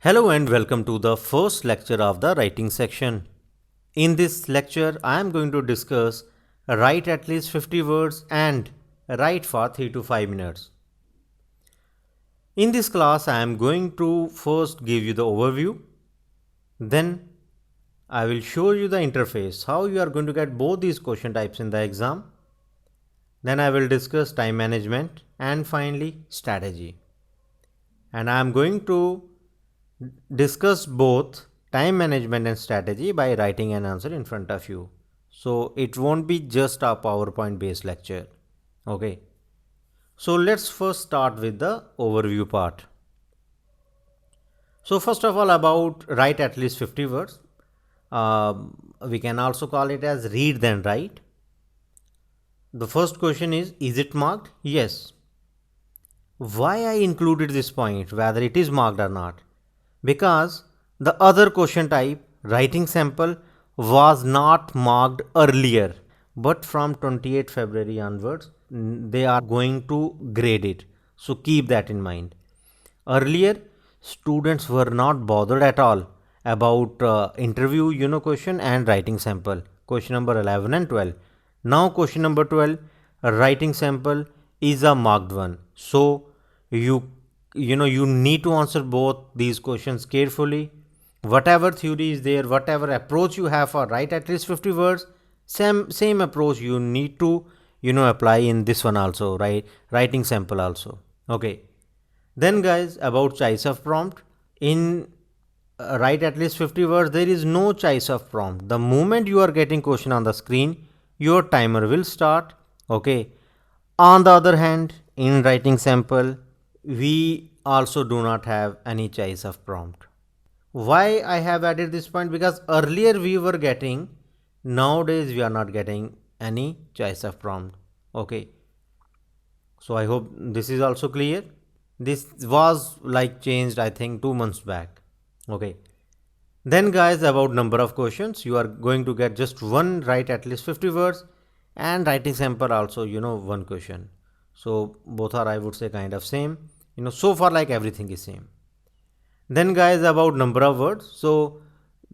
Hello and welcome to the first lecture of the writing section. In this lecture, I am going to discuss write at least 50 words and write for 3 to 5 minutes. In this class, I am going to first give you the overview. Then I will show you the interface, how you are going to get both these question types in the exam. Then I will discuss time management and finally strategy. And I am going to discuss both time management and strategy by writing an answer in front of you. So it won't be just a PowerPoint based lecture. Okay. So let's first start with the overview part. So first of all, about write at least 50 words. We can also call it as read then write. The first question is it marked? Yes. Why I included this point, whether it is marked or not? Because the other question type, writing sample, was not marked earlier, but from 28 February onwards, they are going to grade it. So keep that in mind. Earlier, students were not bothered at all about interview question and writing sample, question number 11 and 12. Now question number 12, writing sample is a marked one. So you need to answer both these questions carefully. Whatever theory is there, whatever approach you have for write at least 50 words, same approach you need to apply in this one also, right? Writing sample also. Okay. Then guys, about choice of prompt. In write at least 50 words, there is no choice of prompt. The moment you are getting question on the screen, your timer will start. Okay. On the other hand, in writing sample, we also do not have any choice of prompt. Why I have added this point? Because earlier we were getting, nowadays we are not getting any choice of prompt. Okay. So I hope this is also clear. This was like changed, I think 2 months back. Okay. Then guys, about number of questions, you are going to get just one write at least 50 words and writing sample also, one question. So both are, I would say, kind of same. So far like everything is same. Then guys, about number of words. So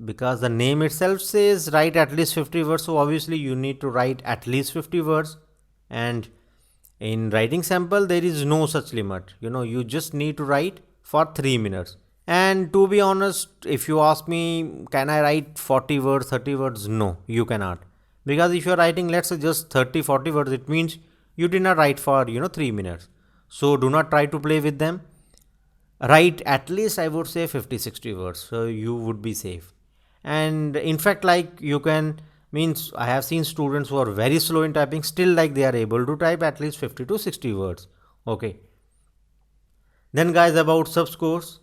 because the name itself says write at least 50 words, so obviously you need to write at least 50 words. And in writing sample, there is no such limit. You just need to write for 3 minutes. And to be honest, if you ask me, can I write 40 words, 30 words? No, you cannot. Because if you're writing, let's say just 30, 40 words, it means you did not write for, 3 minutes. So do not try to play with them. Write at least, I would say, 50, 60 words. So you would be safe. And in fact, like you can, means I have seen students who are very slow in typing, still like they are able to type at least 50 to 60 words. Okay. Then guys, about subscores.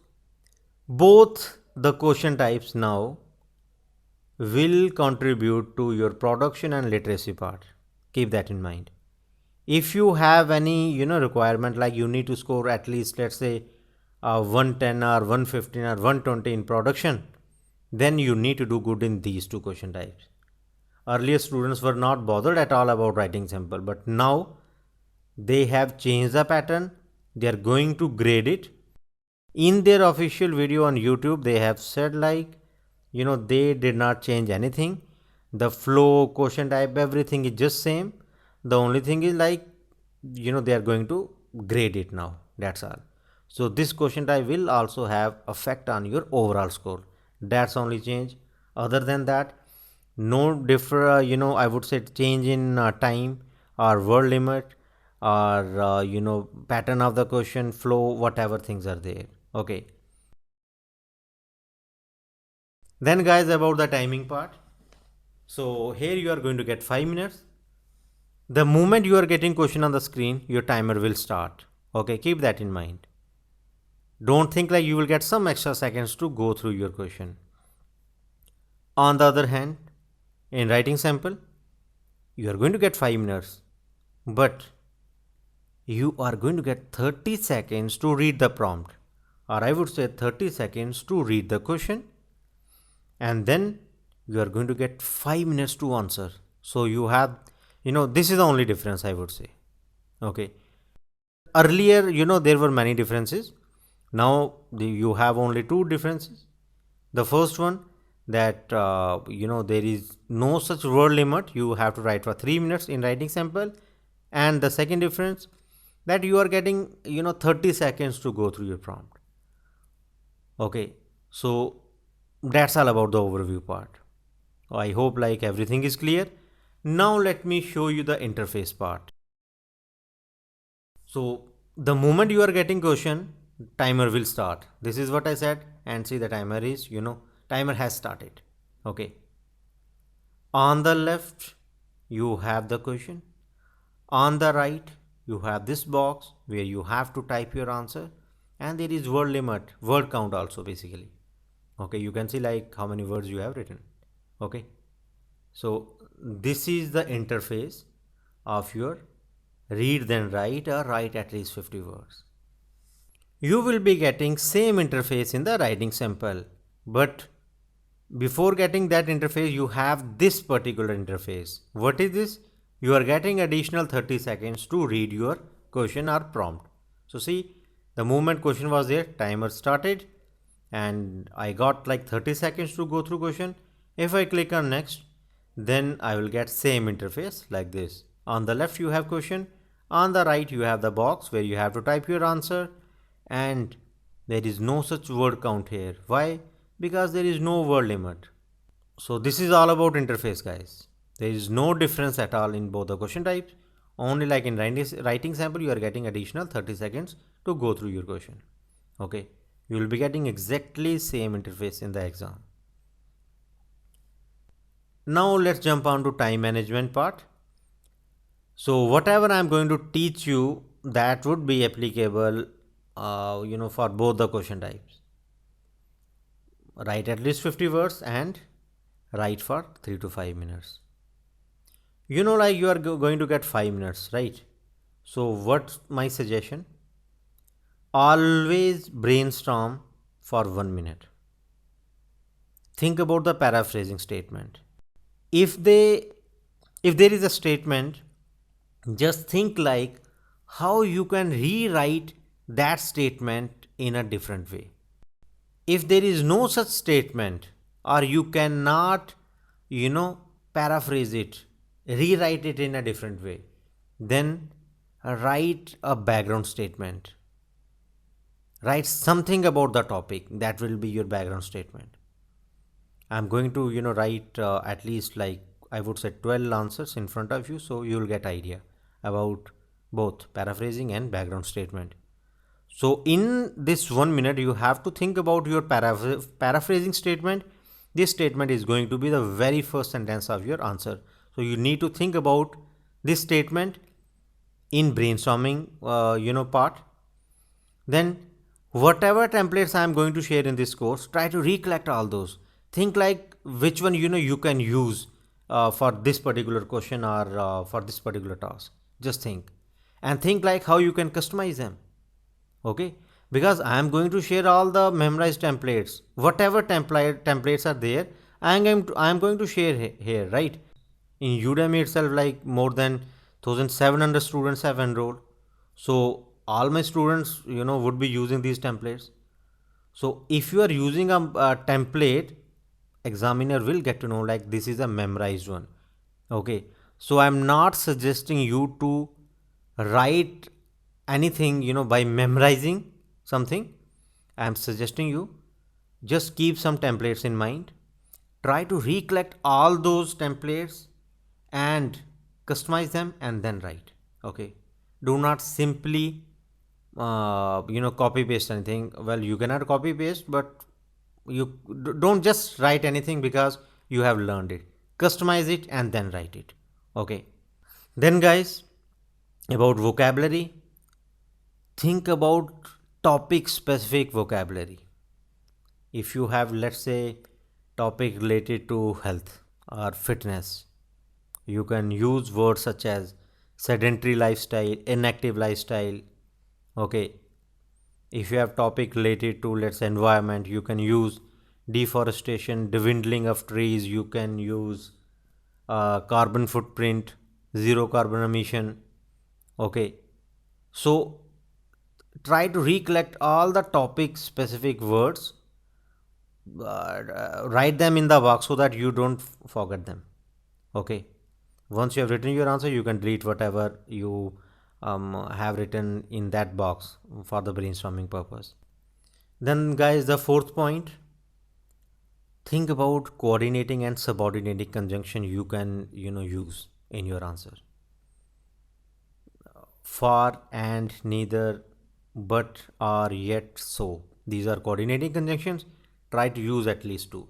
Both the question types now will contribute to your production and literacy part. Keep that in mind. If you have any requirement, like you need to score at least, let's say 110 or 115 or 120 in production, then you need to do good in these two question types. Earlier students were not bothered at all about writing sample, but now they have changed the pattern. They are going to grade it. In their official video on YouTube, they have said like, they did not change anything. The flow, question type, everything is just same. The only thing is like, they are going to grade it now. That's all. So this question type will also have effect on your overall score. That's only change. Other than that, no different, I would say change in time or word limit or, pattern of the question, flow, whatever things are there. Okay. Then guys, about the timing part. So here you are going to get 5 minutes. The moment you are getting question on the screen, your timer will start. Okay, keep that in mind. Don't think like you will get some extra seconds to go through your question. On the other hand, in writing sample, you are going to get 5 minutes, but you are going to get 30 seconds to read the prompt, or I would say 30 seconds to read the question, and then you are going to get 5 minutes to answer. So you have, this is the only difference, I would say. Okay. Earlier, there were many differences. Now you have only two differences. The first one, that there is no such word limit, you have to write for 3 minutes in writing sample. And the second difference, that you are getting 30 seconds to go through your prompt. Okay, so that's all about the overview part. I hope like everything is clear. Now let me show you the interface part. So the moment you are getting question, timer will start. This is what I said, and see the timer is, timer has started. Okay. On the left, you have the question. On the right, you have this box where you have to type your answer, and there is word limit, word count also basically. Okay, you can see like how many words you have written. Okay. So this is the interface of your read then write or write at least 50 words. You will be getting same interface in the writing sample, but before getting that interface you have this particular interface. What is this? You are getting additional 30 seconds to read your question or prompt. So see, the moment question was there, timer started, and I got like 30 seconds to go through question. If I click on next, then I will get same interface like this. On the left you have question, on the right you have the box where you have to type your answer, and there is no such word count here. Why? Because there is no word limit. So this is all about interface, guys. There is no difference at all in both the question types. Only like in writing sample you are getting additional 30 seconds to go through your question. Okay, you will be getting exactly same interface in the exam. Now let's jump on to time management part. So whatever I'm going to teach you, that would be applicable for both the question types. Write at least 50 words and write for 3 to 5 minutes. Like you are going to get 5 minutes, right? So what's my suggestion? Always brainstorm for 1 minute. Think about the paraphrasing statement. If there is a statement, just think like how you can rewrite that statement in a different way. If there is no such statement, or you cannot paraphrase it, rewrite it in a different way, then write a background statement. Write something about the topic, that will be your background statement. I'm going to write at least like I would say 12 answers in front of you, so you'll get idea about both paraphrasing and background statement. So in this 1 minute you have to think about your paraphrasing statement. This statement is going to be the very first sentence of your answer, so you need to think about this statement in brainstorming part. Then whatever templates I am going to share in this course, try to recollect all those. Think like which one you can use for this particular question or for this particular task. Just think, and think like how you can customize them. Okay, because I am going to share all the memorized templates. Whatever templates are there, I am going to share here, right? In Udemy itself, like more than 1700 students have enrolled, so all my students would be using these templates. So if you are using a template, examiner will get to know like this is a memorized one. Okay, so I'm not suggesting you to write anything by memorizing something. I'm suggesting you just keep some templates in mind, try to recollect all those templates and customize them and then write. Okay, do not simply copy paste anything. Well, you cannot copy paste, but you don't just write anything because you have learned it. Customize it and then write it. Okay, then guys, about vocabulary, think about topic specific vocabulary. If you have, let's say, topic related to health or fitness, you can use words such as sedentary lifestyle, inactive lifestyle. Okay, if you have topic related to, let's say, environment, you can use deforestation, dwindling of trees. You can use carbon footprint, zero carbon emission. Okay, so try to recollect all the topic specific words, write them in the box so that you don't forget them. Okay, once you have written your answer, you can delete whatever you have written in that box for the brainstorming purpose. Then guys, the fourth point, think about coordinating and subordinating conjunction you can use in your answer. For, and, neither, but, are, yet, so, these are coordinating conjunctions. Try to use at least two.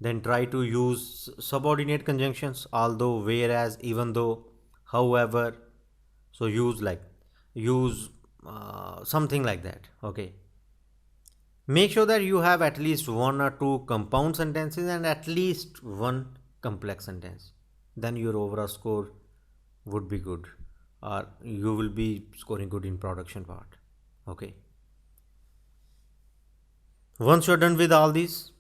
Then try to use subordinate conjunctions, although, whereas, even though, however. So use something like that. Okay, make sure that you have at least one or two compound sentences and at least one complex sentence. Then your overall score would be good, or you will be scoring good in production part. Okay, once you're done with all these,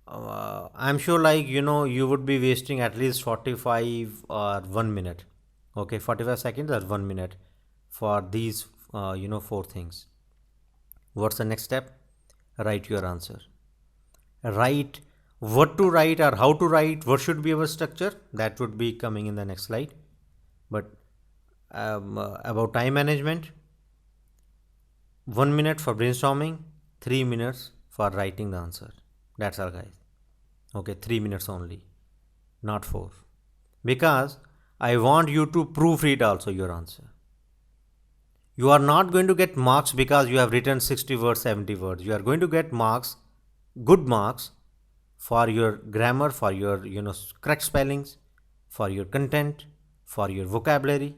I'm sure, like, you would be wasting at least 45 or 1 minute. Okay, 45 seconds or 1 minute for these four things. What's the next step? Write your answer. Write what to write or how to write, what should be our structure, that would be coming in the next slide. But about time management, 1 minute for brainstorming, 3 minutes for writing the answer. That's all, guys. Okay, 3 minutes only, not 4, because I want you to proofread also your answer. You are not going to get marks because you have written 60 words, 70 words. You are going to get marks, good marks, for your grammar, for your correct spellings, for your content, for your vocabulary,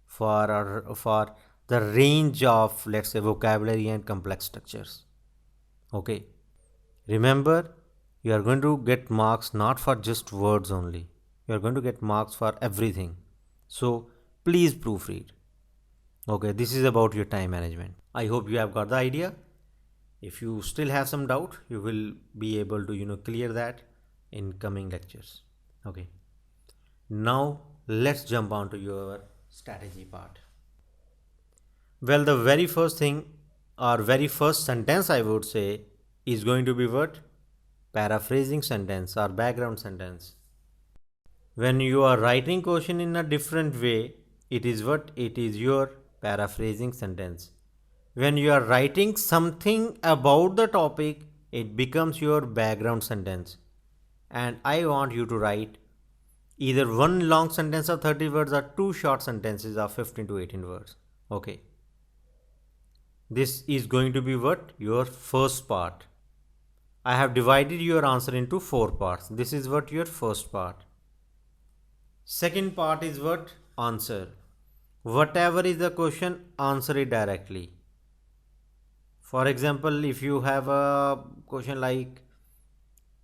for the range of, let's say, vocabulary and complex structures. Okay, remember, you are going to get marks not for just words only. You are going to get marks for everything. So please proofread. Okay, this is about your time management. I hope you have got the idea. If you still have some doubt, you will be able to clear that in coming lectures. Okay, now let's jump on to your strategy part. Well, the very first thing, or very first sentence, I would say, is going to be what? Paraphrasing sentence or background sentence. When you are writing question in a different way, it is what? It is your paraphrasing sentence. When you are writing something about the topic, it becomes your background sentence. And I want you to write either one long sentence of 30 words or two short sentences of 15 to 18 words. Okay. This is going to be what? Your first part. I have divided your answer into 4 parts. This is what? Your first part. Second part is what? Answer. Whatever is the question, answer it directly. For example, if you have a question like,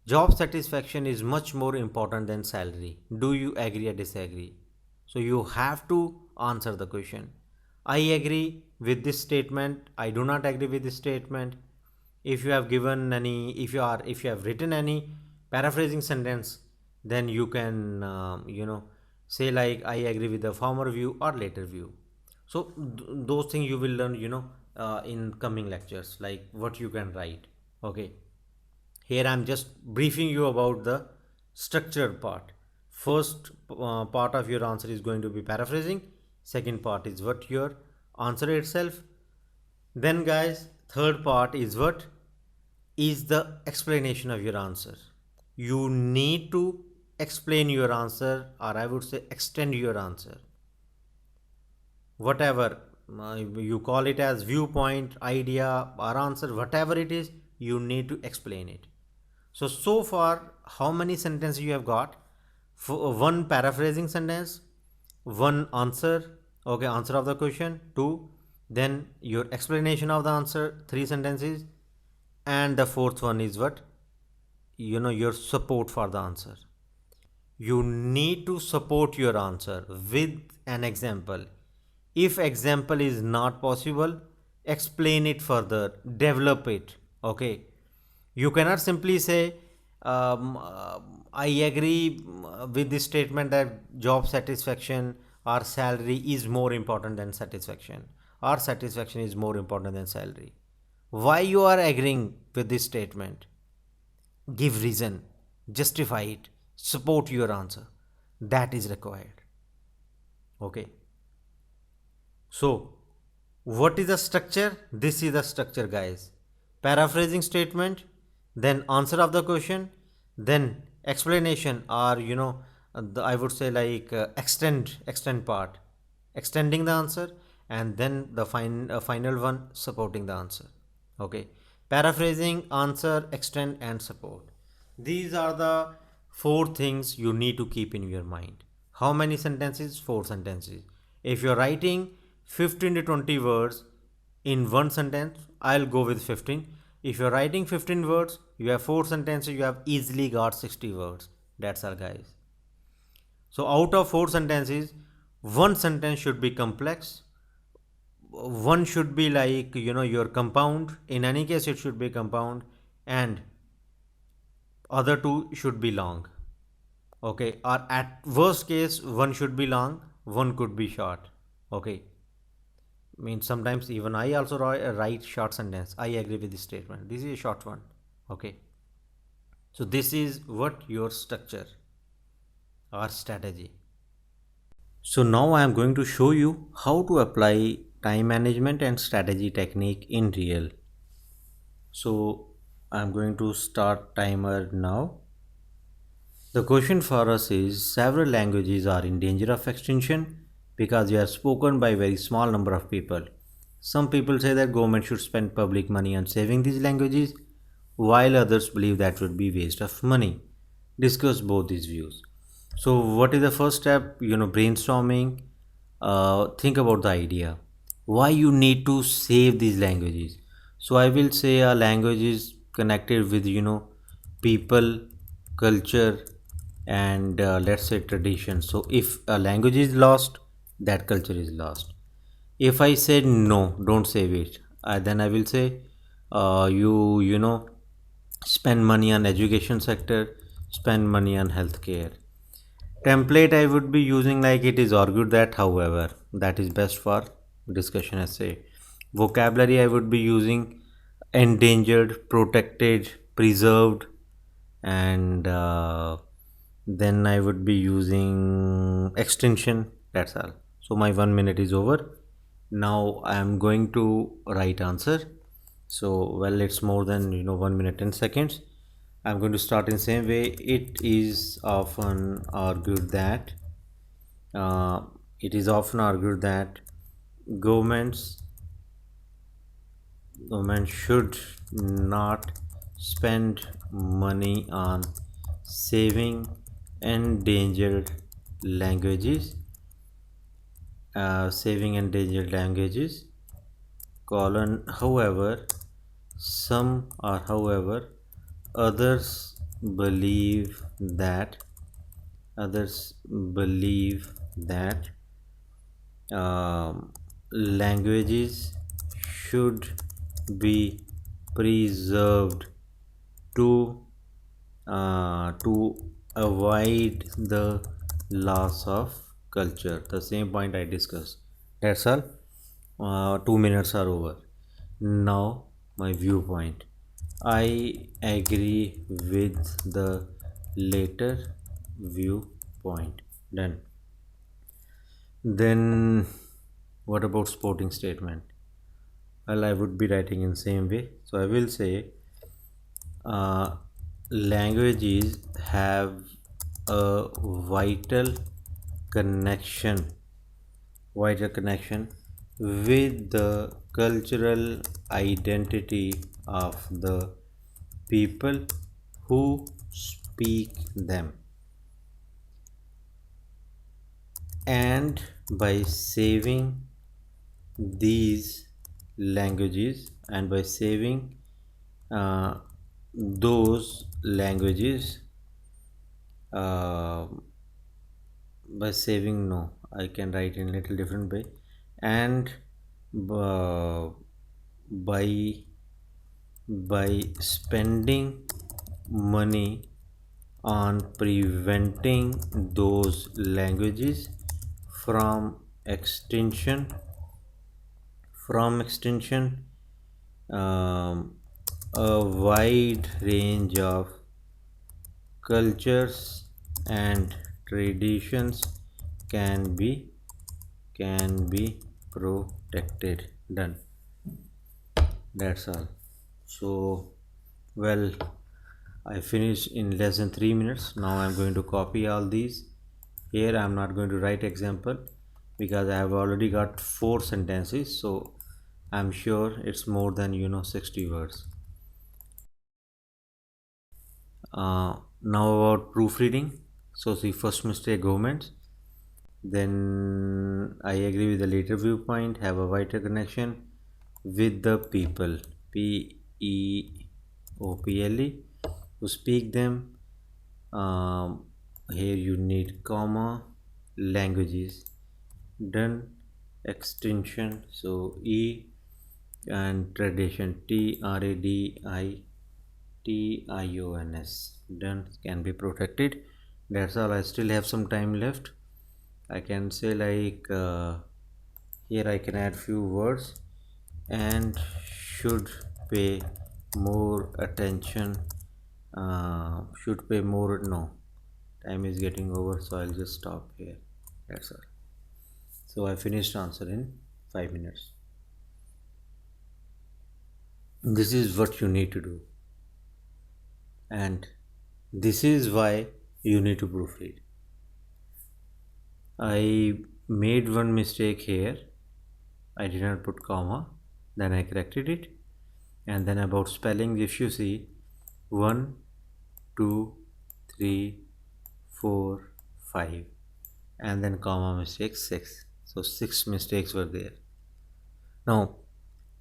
job satisfaction is much more important than salary, do you agree or disagree? So you have to answer the question. I agree with this statement, I do not agree with this statement. If you have given any, if you have written any paraphrasing sentence, then you can say like, I agree with the former view or later view. So those things you will learn in coming lectures, like what you can write. Okay, here I'm just briefing you about the structured part. First part of your answer is going to be paraphrasing. Second part is what? Your answer itself. Then guys, third part is what? Is the explanation of your answer. You need to explain your answer, or I would say extend your answer. Whatever you call it as, viewpoint, idea, or answer, whatever it is, you need to explain it. So far, how many sentences you have got? One paraphrasing sentence, one answer, okay, answer of the question, two, then your explanation of the answer, 3 sentences, and the fourth one is what? Your support for the answer. You need to support your answer with an example. If example is not possible, explain it further, develop it. Okay, you cannot simply say, I agree with this statement that job satisfaction or salary is more important than satisfaction, or satisfaction is more important than salary. Why you are agreeing with this statement? Give reason, justify it, support your answer. That is required. Okay. So, what is the structure? This is the structure, guys. Paraphrasing statement, then answer of the question, then explanation, or I would say like extend part, extending the answer, and then the final one supporting the answer. Okay. Paraphrasing, answer, extend, and support. These are the four things you need to keep in your mind. How many sentences? Four sentences. If you're writing 15 to 20 words in one sentence, I'll go with 15. If you're writing 15 words, you have four sentences, you have easily got 60 words. That's all, guys. So, out of four sentences, one sentence should be complex, one should be like your compound. In any case, it should be compound, and other two should be long. Okay, or at worst case, one should be long, one could be short. Okay, means sometimes even I also write short sentence. I agree with this statement. This is a short one. Okay, so this is what your structure or strategy. So now I am going to show you how to apply time management and strategy technique in real. So I'm going to start timer now. The question for us is, several languages are in danger of extinction because they are spoken by a very small number of people. Some people say that government should spend public money on saving these languages, while others believe that would be waste of money. Discuss both these views. So what is the first step? Brainstorming. Think about the idea. Why you need to save these languages? So I will say a language is connected with people, culture, and let's say tradition. So if a language is lost, that culture is lost. If I said no, don't save it, then I will say you spend money on education sector, spend money on healthcare. Template I would be using, like, it is argued that, however, that is best for discussion essay. Vocabulary I would be using: endangered, protected, preserved, and then I would be using extinction. That's all. So my 1 minute is over. Now I am going to write answer. So, well, it's more than 1 minute 10 seconds. I'm going to start in same way. It is often argued that uh, governments government should not spend money on saving endangered languages. Saving endangered languages. Colon. However, others believe that others believe that languages should be preserved to to avoid the loss of culture. The same point I discussed. That's all. 2 minutes are over. Now my viewpoint. I agree with the later viewpoint. Done. Then what about supporting statement? Well, I would be writing in same way. So I will say uh, languages have a connection vital connection with the cultural identity of the people who speak them, and by saving these languages and by saving uh, those languages, uh, by saving, no, I can write in a little different way, and uh, by spending money on preventing those languages from extinction From extension, um, a wide range of cultures and traditions can be can be protected. Done. That's all. So, well, I finished in less than 3 minutes. Now I'm going to copy all these. Here I'm not going to write example because I have already got 4 sentences. So I'm sure it's more than 60 words. Now about proofreading. So the first mistake, governments. Then I agree with the later viewpoint. Have a vital connection with the people. People who speak them. Here you need comma, languages, done, extension, so E, and tradition, traditions, done, can be protected. That's all. I still have some time left. I can say like here I can add few words, and should pay more attention, should pay more, no, time is getting over, so I'll just stop here. That's all. So I finished answer in 5 minutes. This is what you need to do, and this is why you need to proofread. I made one mistake here. I did not put comma, then I corrected it. And then about spelling, if you see 1, 2, 3, 4, 5, and then comma mistake 6. So 6 mistakes were there. Now,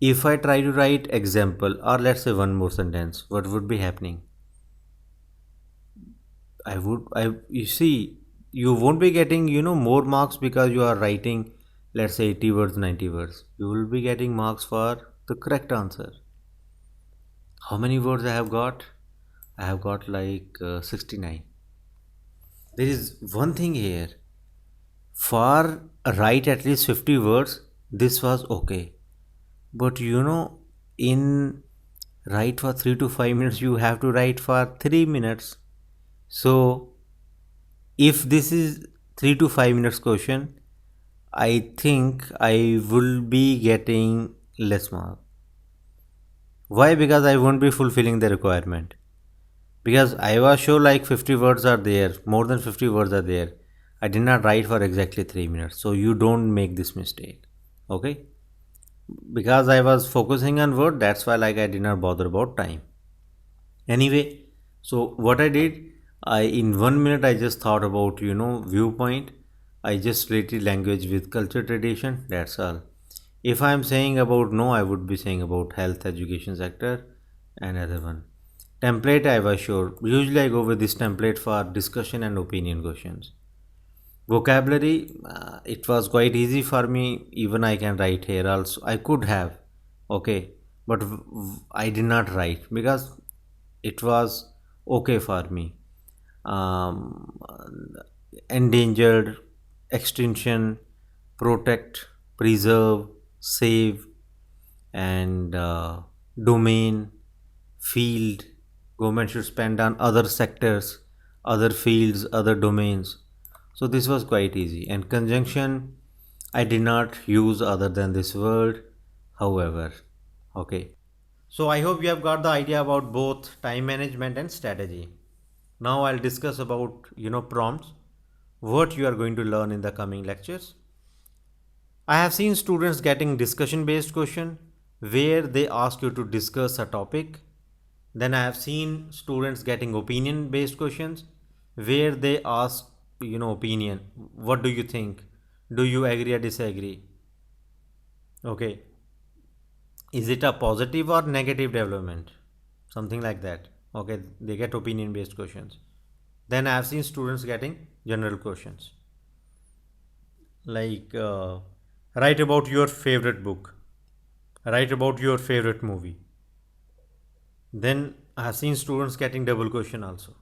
if I try to write example, or let's say one more sentence, what would be happening? You see, you won't be getting, more marks because you are writing, let's say 80 words, 90 words. You will be getting marks for the correct answer. How many words I have got? I have got like 69. There is one thing here. For write at least 50 words, this was okay. But in write for 3 to 5 minutes, you have to write for 3 minutes. So if this is 3 to 5 minutes question, I think I will be getting less mark. Why? Because I won't be fulfilling the requirement. Because I was sure like 50 words are there, more than 50 words are there. I did not write for exactly 3 minutes. So you don't make this mistake. Okay? Because I was focusing on word, that's why like I did not bother about time. Anyway, so what I did, I in 1 minute I just thought about viewpoint. I just related language with culture, tradition, that's all. If I am saying about no, I would be saying about health, education sector, and other one. Template, I was sure, usually I go with this template for discussion and opinion questions. Vocabulary, it was quite easy for me, even I can write here also, I could have, okay, but I did not write because it was okay for me. um, Endangered, extinction, protect, preserve, save, and domain, field. Government should spend on other sectors, other fields, other domains. So this was quite easy. And conjunction, I did not use other than this word, however. Okay. So I hope you have got the idea about both time management and strategy. Now I'll discuss about prompts, what you are going to learn in the coming lectures. I have seen students getting discussion based question where they ask you to discuss a topic. Then I have seen students getting opinion based questions where they ask opinion. What do you think? Do you agree or disagree? Okay. Is it a positive or negative development? Something like that. Okay, they get opinion based questions. Then I have seen students getting general questions like write about your favorite book, write about your favorite movie. Then I have seen students getting double question also.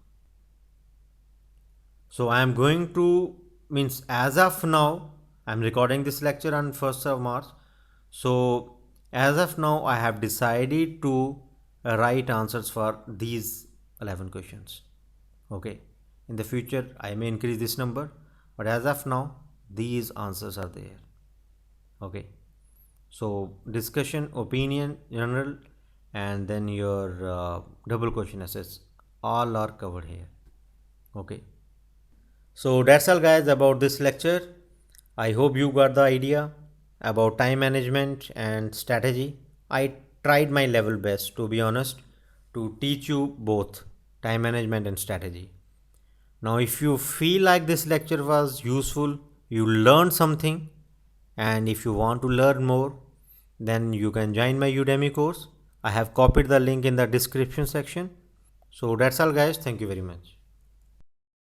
So I am going to, means as of now, I am recording this lecture on 1st of March. So as of now I have decided to write answers for these 11 questions. Okay, in the future I may increase this number, but as of now these answers are there. Okay, so discussion, opinion, general, and then your double question essays all are covered here. Okay, so that's all guys about this lecture. I hope you got the idea about time management and strategy. I tried my level best, to be honest, to teach you both time management and strategy. Now if you feel like this lecture was useful, you learned something, and if you want to learn more, then you can join my Udemy course. I have copied the link in the description section. So that's all guys, thank you very much.